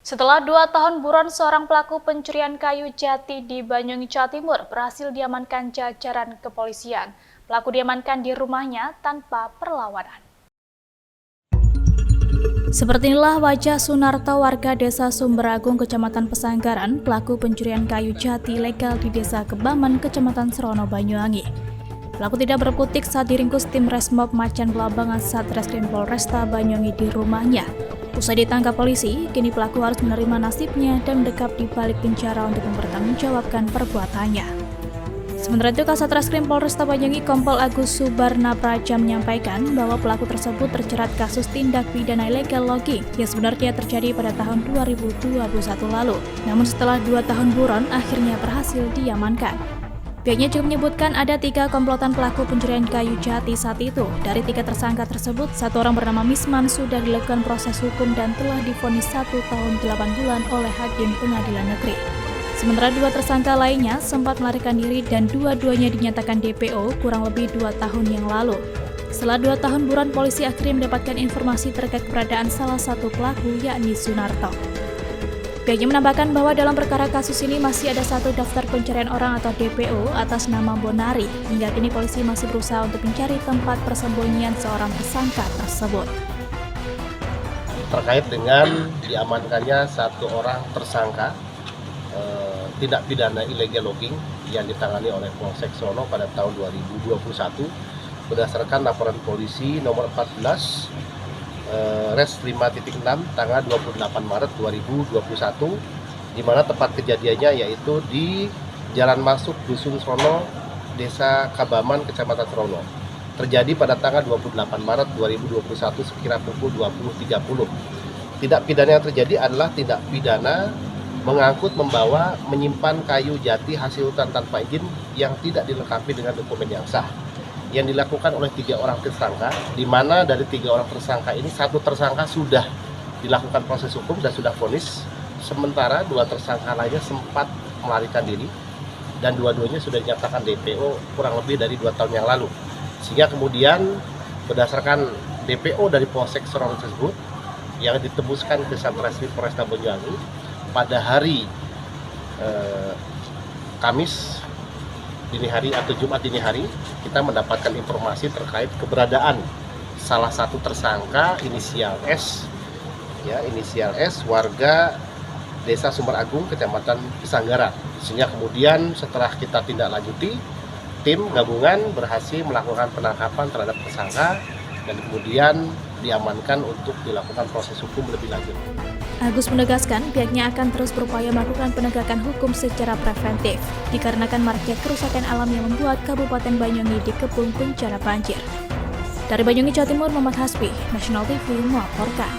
Setelah 2 tahun buron, seorang pelaku pencurian kayu jati di Banyuwangi, Jawa Timur berhasil diamankan jajaran kepolisian. Pelaku diamankan di rumahnya tanpa perlawanan. Seperti inilah wajah Sunarto, warga desa Sumberagung, Kecamatan Pesanggaran, pelaku pencurian kayu jati ilegal di desa Kebaman, Kecamatan Serono, Banyuwangi. Pelaku tidak berkutik saat diringkus tim Resmob Macan Belambangan Satreskrim Polresta Banyuwangi di rumahnya. Usai ditangkap polisi, kini pelaku harus menerima nasibnya dan mendekap di balik penjara untuk mempertanggungjawabkan perbuatannya. Sementara itu, Kasat Reskrim Polresta Banyuwangi Kompol Agus Subarna Praja menyampaikan bahwa pelaku tersebut terjerat kasus tindak pidana illegal logging yang sebenarnya terjadi pada tahun 2021 lalu. Namun setelah 2 tahun buron, akhirnya berhasil diamankan. Pihaknya juga menyebutkan ada 3 komplotan pelaku pencurian kayu jati saat itu. Dari 3 tersangka tersebut, 1 orang bernama Misman sudah dilakukan proses hukum dan telah divonis 1 tahun 8 bulan oleh Hakim Pengadilan Negeri. Sementara 2 tersangka lainnya sempat melarikan diri dan dua-duanya dinyatakan DPO kurang lebih 2 tahun yang lalu. Setelah 2 tahun buron, polisi akhirnya mendapatkan informasi terkait keberadaan salah satu pelaku, yakni Sunarto. Pihaknya menambahkan bahwa dalam perkara kasus ini masih ada 1 daftar pencarian orang atau DPO atas nama Bonari. Hingga kini polisi masih berusaha untuk mencari tempat persembunyian seorang tersangka tersebut. Terkait dengan diamankannya 1 orang tersangka tindak pidana illegal logging yang ditangani oleh Polsek Serono pada tahun 2021 berdasarkan laporan polisi nomor 14 Res 5.6 tanggal 28 Maret 2021, di mana tempat kejadiannya yaitu di Jalan Masuk Dusun Serono, Desa Kabaman, Kecamatan Serono. Terjadi pada tanggal 28 Maret 2021 sekira pukul 20.30. Tindak pidana yang terjadi adalah tindak pidana mengangkut, membawa, menyimpan kayu jati hasil hutan tanpa izin yang tidak dilengkapi dengan dokumen yang sah. Yang dilakukan oleh 3 orang tersangka, di mana dari 3 orang tersangka ini 1 tersangka sudah dilakukan proses hukum dan sudah vonis, sementara 2 tersangka lainnya sempat melarikan diri dan dua-duanya sudah dinyatakan DPO kurang lebih dari 2 tahun yang lalu. Sehingga kemudian berdasarkan DPO dari Polsek Serono tersebut yang ditembuskan ke Satreskrim Polresta Banyuwangi pada hari Kamis dini hari atau Jumat dini hari, kita mendapatkan informasi terkait keberadaan salah satu tersangka inisial S, warga Desa Sumberagung, Kecamatan Pesanggaran. Sehingga kemudian setelah kita tindak lanjuti, tim gabungan berhasil melakukan penangkapan terhadap tersangka dan kemudian diamankan untuk dilakukan proses hukum lebih lanjut. Agus menegaskan pihaknya akan terus berupaya melakukan penegakan hukum secara preventif, dikarenakan maraknya kerusakan alam yang membuat Kabupaten Banyuwangi dikepung bencana banjir. Dari Banyuwangi, Jawa Timur, Muhammad Hasbi, National TV melaporkan.